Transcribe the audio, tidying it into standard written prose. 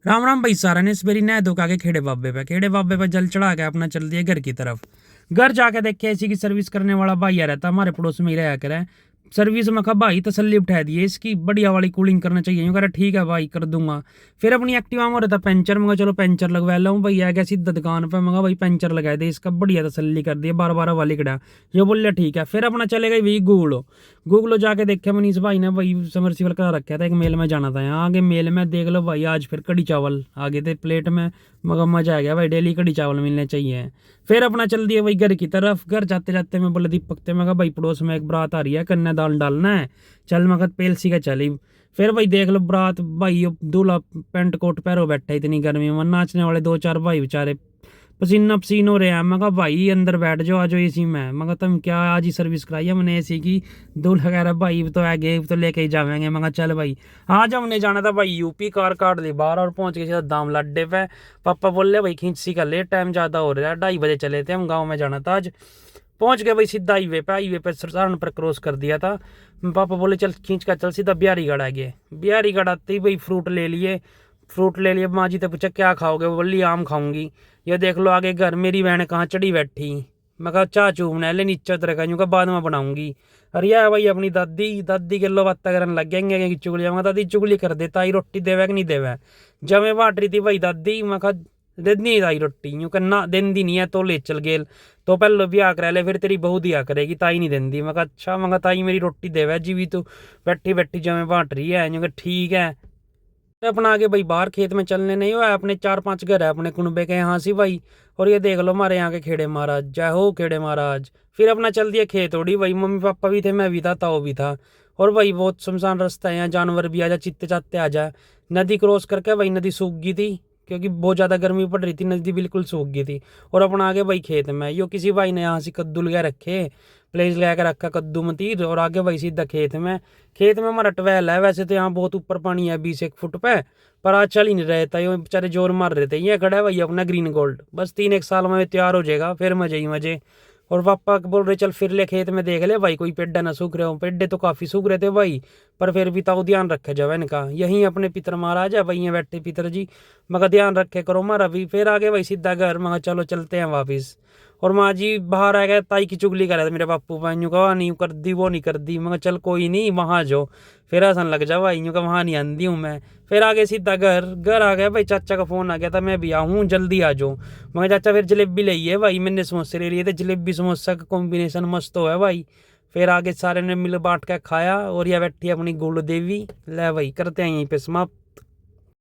राम राम भाई सारा ने सवेरी नह धो के खेड़े बाबे पे जल चढ़ा के अपना चल दिया घर की तरफ। घर जाके देखे ऐसी की सर्विस करने वाला भाई आ रहता हमारे पड़ोस में ही रहा करे। सर्विस में कहा भाई तसल्ली उठा दिए इसकी बढ़िया वाली कूलिंग करना चाहिए। यूँ कह रहा ठीक है भाई कर दूंगा। फिर अपनी एक्टिवा में हो रहा था पंचर, मैं चलो पंचर लगवा लाऊं भाई। आ गया सीधा दुकान पे, मैं भाई पंचर लगा दे इसका, बढ़िया तसल्ली कर दिया, 12-12 वाली कड़ा। ये बोल लिया ठीक है। फिर अपना चले गई भाई गूगलो जाके देखे मनीष भाई ने भाई समरसीबल करा रखा था। एक मेल में जाना था, यहाँ आगे मेल में देख लो भाई आज फिर कड़ी चावल आगे थे प्लेट में। मगर मजा आ गया भाई, डेली कड़ी चावल मिलने चाहिए। फिर अपना चल दिया भाई घर की तरफ। घर जाते जाते मैं बोले दीपक ते, मैं भाई पड़ोस में एक बारात आ रही है, कन्या दान डालना है, चल मैं पेलसी का चली। फिर भाई देख लो बारात भाई, दूल्हा पेंट कोट पहरो बैठा इतनी गर्मी में, नाचने वाले 2-4 भाई बेचारे पसीना पसीन हो रहे हैं। मैं कहा भाई अंदर बैठ जाओ, आ जाओ एसी में। मैं कहा तुम क्या आज ही सर्विस कराई है मैंने एसी की। दूल्हा कह रहा भाई तो आगे तो लेके ही जाएंगे। मैं कहा चल भाई। आज हमने जाना था भाई यूपी, कार काट ली बाहर और पहुंच गए सीधा दामला अड्डे पे। पापा बोल रहे भाई खींच सी कर ले, टाइम ज़्यादा हो रहा है, 2:30 बजे चले थे हम, गाँव में जाना था आज। पहुंच गए भाई सीधा हाईवे पे सहारनपुर क्रॉस कर दिया था। पापा बोले चल खींच कर चल, सीधा बिहारीगढ़ आ गए। बिहारीगढ़ आते ही भाई फ्रूट ले लिए। माँ जी तो पूछा क्या खाओगे, बोली आम खाऊंगी। ये देख लो आगे घर मेरी बहन कहाँ चढ़ी बैठी। मैं कहा चाह चू बना ले नीचे उतर का, यूँ का बाद में बनाऊंगी। अरे यार भाई अपनी दादी के लो बात करने लग गए चुगली। मैं दादी चुगली कर दे, ताई रोटी देवे कि नहीं देवे। जब मैं बांट रही थी भाई दादी, मैं कहा देनी ताई रोटी, यूँ करना देंदी नहीं है तो ले चल गेल, तो पहले ब्याह करा ले फिर तेरी बहू दिया करेगी, ताई नहीं देंदी। मैं कहा अच्छा। मैं कहा ताई मेरी रोटी देवे जी भी तू बैठी बैठी जब बांट रही है। यूँ ठीक है। अपना आगे भाई बाहर खेत में चलने नहीं हुआ, अपने 4-5 घर है अपने कुनबे के यहाँ से भाई। और ये देख लो हमारे यहाँ के खेड़े महाराज, जय हो खेड़े महाराज। फिर अपना चल दिया खेत ओड़ी भाई, मम्मी पापा भी थे, मैं भी था, ताऊ भी था। और भाई बहुत सुनसान रास्ता है यहाँ, जानवर भी आ जा, चित्ते चात्ते आ जा। नदी क्रॉस करके भाई, नदी सूख गई थी क्योंकि बहुत ज़्यादा गर्मी पड़ रही थी, नदी बिल्कुल सूख गई थी। और अपना आगे भाई खेत में यो किसी भाई ने यहाँ से कद्दू लगा रखे, प्लेस लगा के रखा कद्दू मतीर। और आगे भाई सीधा खेत में हमारा ट्वेल है। वैसे तो यहाँ बहुत ऊपर पानी है 20-1 फुट पे, पर आज चल ही नहीं रहे थे, ये बेचारे जोर मार रहे थे। ये खड़ा है भाई अपना ग्रीन गोल्ड, बस 3-1 साल में तैयार हो जाएगा, फिर मजे ही मजे। और पापा बोल रहे चल फिर ले खेत में देख ले भाई कोई पेड्डा ना सूख रहे हो। पेड्डे तो काफ़ी सूख रहे थे भाई, पर फिर भी ताऊ ध्यान रखे जाओ इनका। यहीं अपने पितर महाराज है भाई, यहाँ बैठे पितर जी, मगर ध्यान रखे करो हमारा भी। फिर आगे भाई सीधा घर, मगर चलो चलते हैं वापिस। और माँ जी बाहर आ गए, ताई की चुगली कर रहे थे मेरे पापू भाई, यूँ कहा नहीं कर दी वो नहीं कर दी। मगर चल कोई नहीं वहाँ जो, फिर हसन लग जा भाई, यूँ का वहाँ नहीं आंदी हूँ मैं। फिर आगे सीधा घर आ गया भाई, चाचा का फोन आ गया था मैं भी आऊँ जल्दी आ जाऊँ। मगर चाचा फिर जलेबी ले है भाई, मैंने समोसे ले लिए थे, जलेबी समोसा का कॉम्बिनेशन मस्त हो है भाई। फिर आगे सारे ने मिल बांट के खाया। और यह बैठी अपनी गुल देवी। ले भाई करते हैं यहीं पे समाप्त।